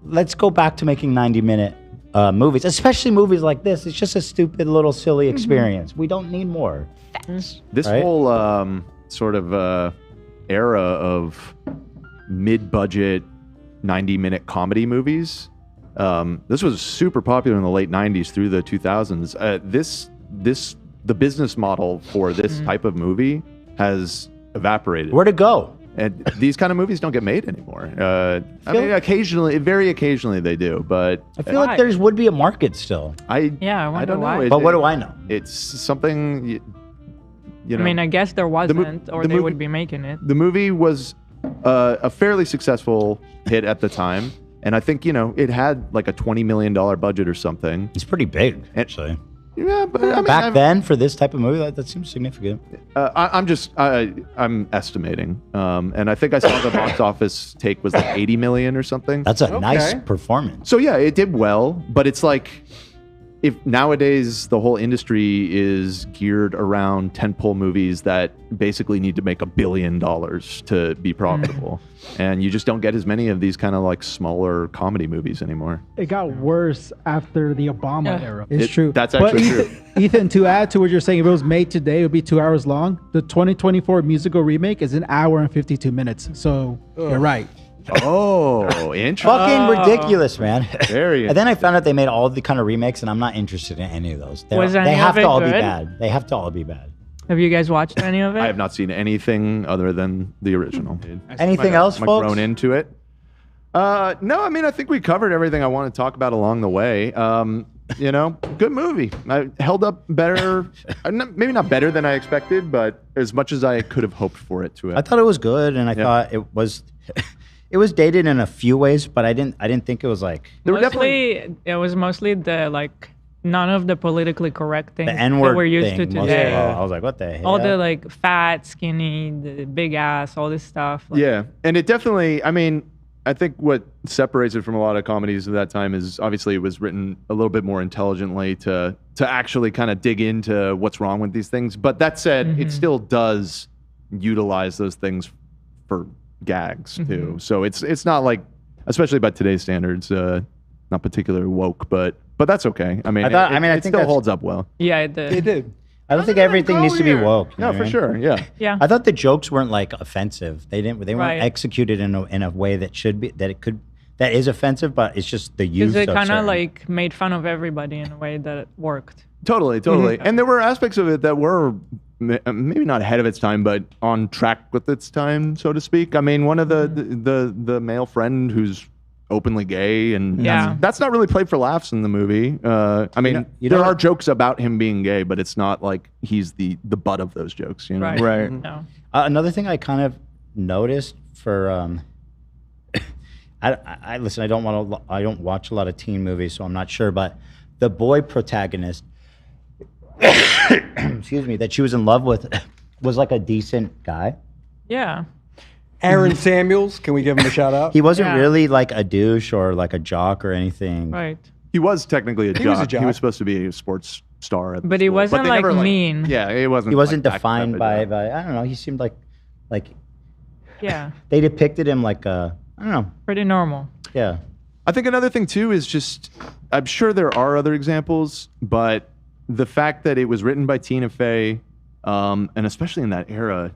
let's go back to making 90-minute movies, especially movies like this. It's just a stupid little silly experience. We don't need more. This whole sort of era of mid-budget 90-minute comedy movies, this was super popular in the late 90s through the 2000s. The business model for this type of movie has evaporated. Where'd it go? And these kind of movies don't get made anymore. I mean, occasionally, very occasionally they do, but I feel like there would be a market still. I wonder don't why. know. But what do I know? It's something, you know. I mean, I guess there wasn't, or the they movie- would be making it. The movie was a fairly successful hit at the time, and I think, you know, it had like a $20 million budget or something. It's pretty big, actually. Yeah, but I mean, back then for this type of movie, that seems significant. I'm estimating, and I think I saw the box office take was like 80 million or something. That's a nice performance. So yeah, it did well, but it's like, if nowadays the whole industry is geared around tentpole movies that basically need to make $1 billion to be profitable, and you just don't get as many of these kind of like smaller comedy movies anymore. It got worse after the Obama era. It's true. That's actually but true. Ethan, to add to what you're saying, if it was made today, it would be 2 hours long. The 2024 musical remake is 1 hour and 52 minutes. So you're right. Oh, interesting. Fucking ridiculous, man. Very And then I found out they made all the kind of remakes, and I'm not interested in any of those. Was They any have of to it all be good? bad. They have to all be bad. Have you guys watched any of it? I have not seen anything other than the original. Anything else, I'm folks? grown into it. No, I mean, I think we covered everything I want to talk about along the way. You know, good movie. I held up better, maybe not better than I expected, but as much as I could have hoped for it to. I thought it was good, and I thought it was. It was dated in a few ways, but I didn't think it was like It was mostly the like none of the politically correct things the N-word that we're used thing. to most of today. all. I was like, what the hell? All the like fat, skinny, the big ass, all this stuff. Like, Yeah, and it definitely. I mean, I think what separates it from a lot of comedies of that time is obviously it was written a little bit more intelligently to actually kind of dig into what's wrong with these things. But that said, it still does utilize those things for gags too. So it's not like, especially by today's standards, not particularly woke, but that's okay. I mean, I it think still that's- holds up well. Yeah, it did. It did. I don't think everything needs to be woke. you know No, what I for mean? sure. Yeah. Yeah. I thought the jokes weren't like offensive. They weren't Right. executed in a way that should be that is offensive, but it's just the use Because it of kind of certain- like made fun of everybody in a way that it worked. Totally. And there were aspects of it that were maybe not ahead of its time, but on track with its time, so to speak. I mean, one of the male friend who's openly gay, and Yeah. that's not really played for laughs in the movie. I mean, you there know- are jokes about him being gay, but it's not like he's the butt of those jokes. You know? Right. Right. No. Another thing I kind of noticed for I listen. I don't watch a lot of teen movies, so I'm not sure. But the boy protagonist, excuse me, that she was in love with, was like a decent guy. Yeah. Aaron Samuels, can we give him a shout out? He wasn't Yeah. really like a douche or like a jock or anything. Right. He was technically a jock. was a jock. He was supposed to be a sports star. At the But he school. wasn't, they like, never, mean. Yeah, he wasn't. He wasn't like, backed up defined a by jock. I don't know. He seemed like Yeah. they depicted him like a I don't know. Pretty normal. Yeah. I think another thing too is just, I'm sure there are other examples, but the fact that it was written by Tina Fey, and especially in that era,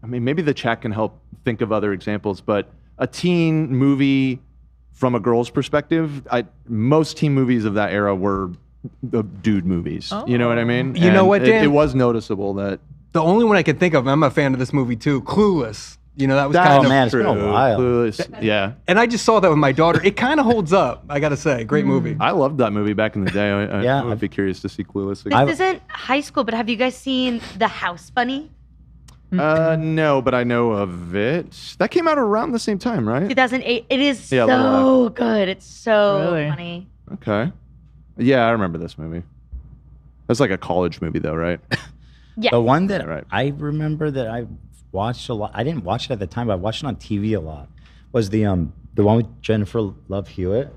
I mean, maybe the chat can help think of other examples, but a teen movie from a girl's perspective, most teen movies of that era were the dude movies. You know what I mean? You know And what, it, Dan? it was noticeable that. The only one I can think of, I'm a fan of this movie too, Clueless. You know, that was Oh, kind of, man, it's been a while. Clueless, yeah. and I just saw that with my daughter. It kind of holds up, I gotta say. Great movie. I loved that movie back in the day. Yeah, I would be curious to see Clueless This again. isn't high school, but have you guys seen The House Bunny? No, but I know of it. That came out around the same time, right? 2008. It is Yeah, a little so good. It's so Really? funny. Okay. Yeah, I remember this movie. That's like a college movie, though, right? Yeah. The one that Right. I remember that I watched a lot. I didn't watch it at the time, but I watched it on TV a lot. Was the one with Jennifer Love Hewitt?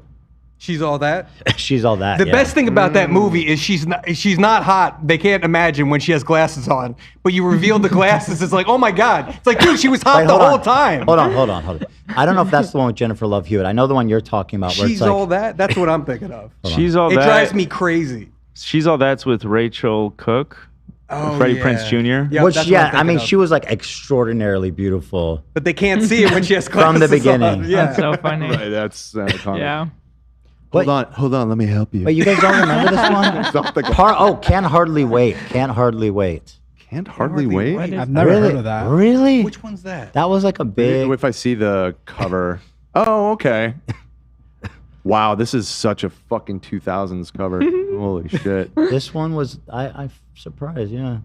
She's all that. She's all that. The yeah. best thing about that movie is she's not hot. They can't imagine when she has glasses on. But you reveal the glasses, it's like, oh my god. It's like, dude, she was hot Wait, the hold whole on. time. Hold on. I don't know if that's the one with Jennifer Love Hewitt. I know the one you're talking about. Where She's it's like, all that. That's what I'm thinking of. She's all It that. drives me crazy. She's all that's with Rachel Cook, Oh, Freddie yeah. Prinze Jr. Yep, Which, that's what yeah, I'm I mean, thinking of. she was like extraordinarily beautiful. But they can't see it when she has glasses From the beginning. on. Yeah. That's so funny. Right, that's iconic. Yeah. Hold on, let me help you. But you guys don't remember this one? Something. Can't hardly wait. Can't hardly wait. Can't hardly wait. What is I've never really? heard of that. Really? Which one's that? That was like a big. If I see the cover. Oh, okay. Wow, this is such a fucking 2000s cover. Holy shit. This one was. I'm surprised. Yeah.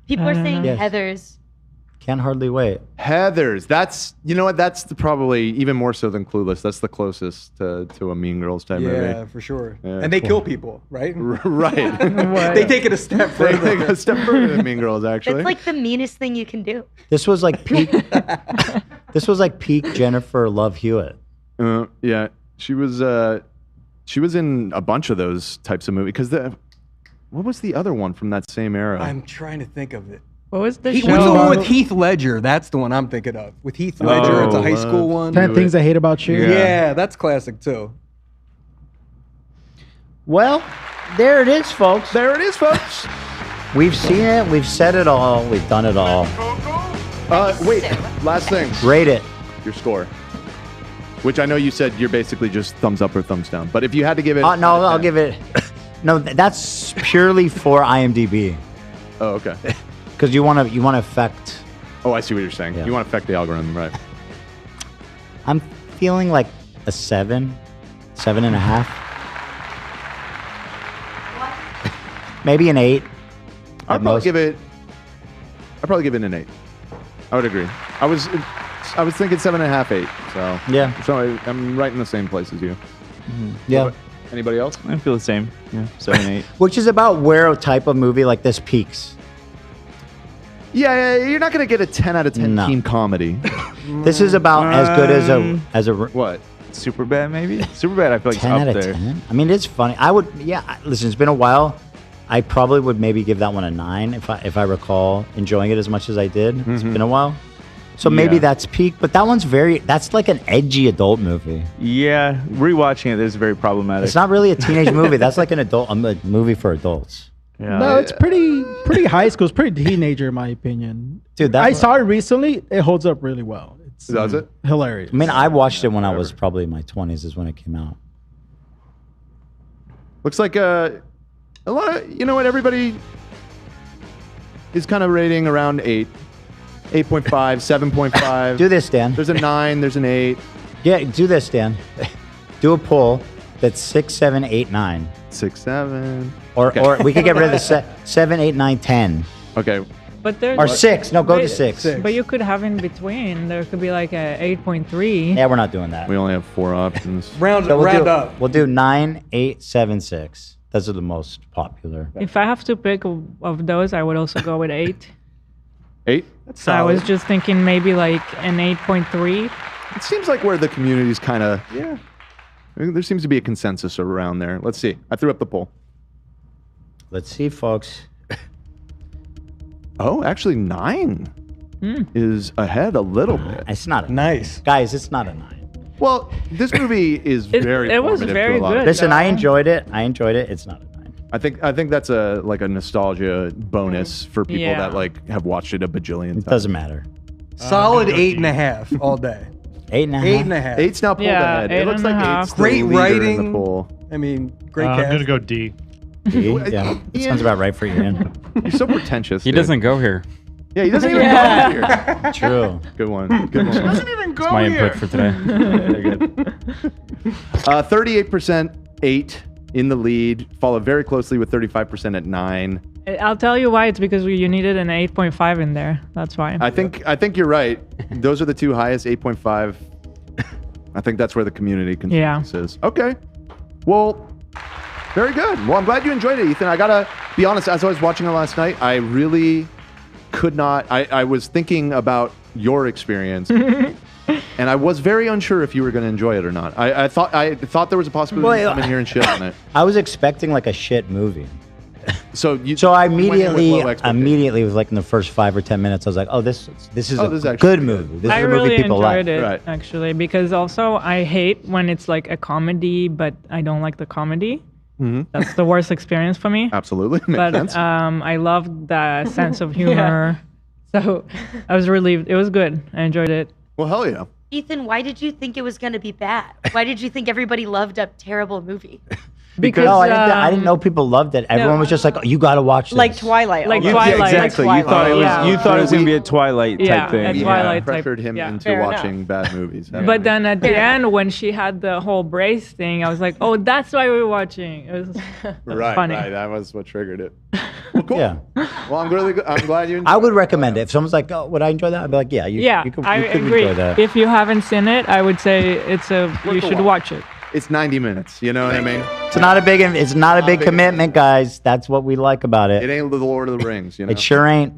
People are I don't saying know. Yes. Heathers. Can't hardly wait. Heathers. That's, you know what? That's probably even more so than Clueless. That's the closest to a Mean Girls type Yeah, movie. for sure. Yeah, And they cool. kill people, right? Right. They take it a step They further. take a step further than Mean Girls, actually. That's like the meanest thing you can do. This was like peak. This was like peak Jennifer Love Hewitt. Yeah, she was in a bunch of those types of movies. Because what was the other one from that same era? I'm trying to think of it. What was the What's show? the one with Heath Ledger? That's the one I'm thinking of. With Heath Ledger, it's a high school one. 10 Things I Hate About You. Yeah, that's classic too. Well, there it is, folks. There it is, folks. We've seen it. We've said it all. We've done it all. Wait, last thing. Rate it. Your score. Which I know you said you're basically just thumbs up or thumbs down. But if you had to give it. No, I'll give it. No, that's purely for IMDb Oh, okay. because you want to affect. Oh, I see what you're saying. Yeah. You want to affect the algorithm, right? I'm feeling like a 7.5. Maybe an 8. I'd probably give it an 8. I would agree. I was thinking 7.5, 8. So Yeah. So I'm right in the same place as you. Yeah. Anybody else? I feel the same. Yeah, 7, 8. Which is about where a type of movie like this peaks. Yeah, you're not gonna get a 10 out of 10 No. teen comedy. This is about as good as a What? Superbad, maybe? Superbad, I feel like 10 it's out up of there. 10. I mean, it's funny. I would, yeah. Listen, it's been a while. I probably would maybe give that one a 9 if I recall enjoying it as much as I did. It's been a while, so maybe Yeah. that's peak. But that one's that's like an edgy adult movie. Yeah, rewatching it is very problematic. It's not really a teenage movie. That's like a movie for adults. Yeah. No, it's pretty high school. It's pretty teenager in my opinion. Dude, I saw it recently. It holds up really well. It's Does it? hilarious. I mean, I watched it when I was probably in my 20s. Is when it came out. Looks like a lot of, you know what, everybody is kind of rating around 8. 8.5, 7.5. Do this, Dan. There's a 9, there's an 8. Yeah, do this, Dan. Do a poll that's 6, 7, 8, 9. 6, 7. Or we could get rid of the 7, 8, 9, 10. Okay. But there's Or 6. No, go to Wait, 6. But you could have in between. There could be like a 8.3. Yeah, we're not doing that. We only have 4 options. Round So round up. We'll do 9, 8, 7, 6. Those are the most popular. If I have to pick of those, I would also go with 8. 8? That's I was solid. just thinking maybe like an 8.3. It seems like where the community's kind of, yeah. There seems to be a consensus around there. Let's see. I threw up the poll. Let's see, folks. Oh, actually 9 is ahead a little bit. It's not a Nice. Guys, it's not a 9. Well, this movie is very it was formative to very a lot of good. Listen, I though. enjoyed it. It's not a 9. I think that's a nostalgia bonus for people Yeah. that like have watched it a bajillion times. It doesn't matter. Solid 8.5 all day. 8.5. 8.5. 8's now pulled Yeah, ahead. It looks like 8.5. 8's the Great leader in writing. the poll. I mean, great I'm cast. gonna go D. Yeah, that sounds about right for Ian. You're so pretentious. He dude. doesn't go here. Yeah, he doesn't even Yeah. go here. True. Good one. Good one. doesn't even go That's my input for today. Very good. 38% 8 in the lead, followed very closely with 35% at 9. I'll tell you why. It's because you needed an 8.5 in there. That's why. I think you're right. Those are the two highest, 8.5. I think that's where the community consensus is. Okay. Well, very good. Well, I'm glad you enjoyed it, Ethan. I gotta be honest, as I was watching it last night, I really could not. I was thinking about your experience. and I was very unsure if you were going to enjoy it or not. I thought there was a possibility to come in here and shit on it. I was expecting like a shit movie. So I went in with low expectations. immediately was like in the first 5 or 10 minutes, I was like, oh, this is Oh, this is a actually good good. movie. This I is a really movie people like. enjoyed it Right. actually because also I hate when it's like a comedy, but I don't like the comedy. That's the worst experience for me. Absolutely. Makes But sense. I loved the sense of humor. So I was relieved. It was good. I enjoyed it. Well, hell yeah. Ethan, why did you think it was going to be bad? Why did you think everybody loved a terrible movie? Because No, I didn't know people loved it. Everyone was just like, oh, you got to watch this. Like Twilight. Like almost. Twilight. Yeah, exactly. Like You thought it was. Twilight. You thought it was Yeah. gonna be a Twilight type Yeah, thing. a We Twilight type- pressured him yeah. into Fair watching bad movies. But then at the end, when she had the whole brace thing, I was like, oh, that's why we were watching. It was funny. That was what triggered it. Well, cool. Yeah. Well, I'm glad you enjoyed I would recommend it. If someone's like, oh, would I enjoy that? I'd be like, yeah, you could, I you could agree. enjoy that. If you haven't seen it, I would say you should watch it. It's 90 minutes. You know what I mean? It's not a big commitment, guys. That's what we like about It it. ain't the Lord of the Rings. You know. It sure ain't.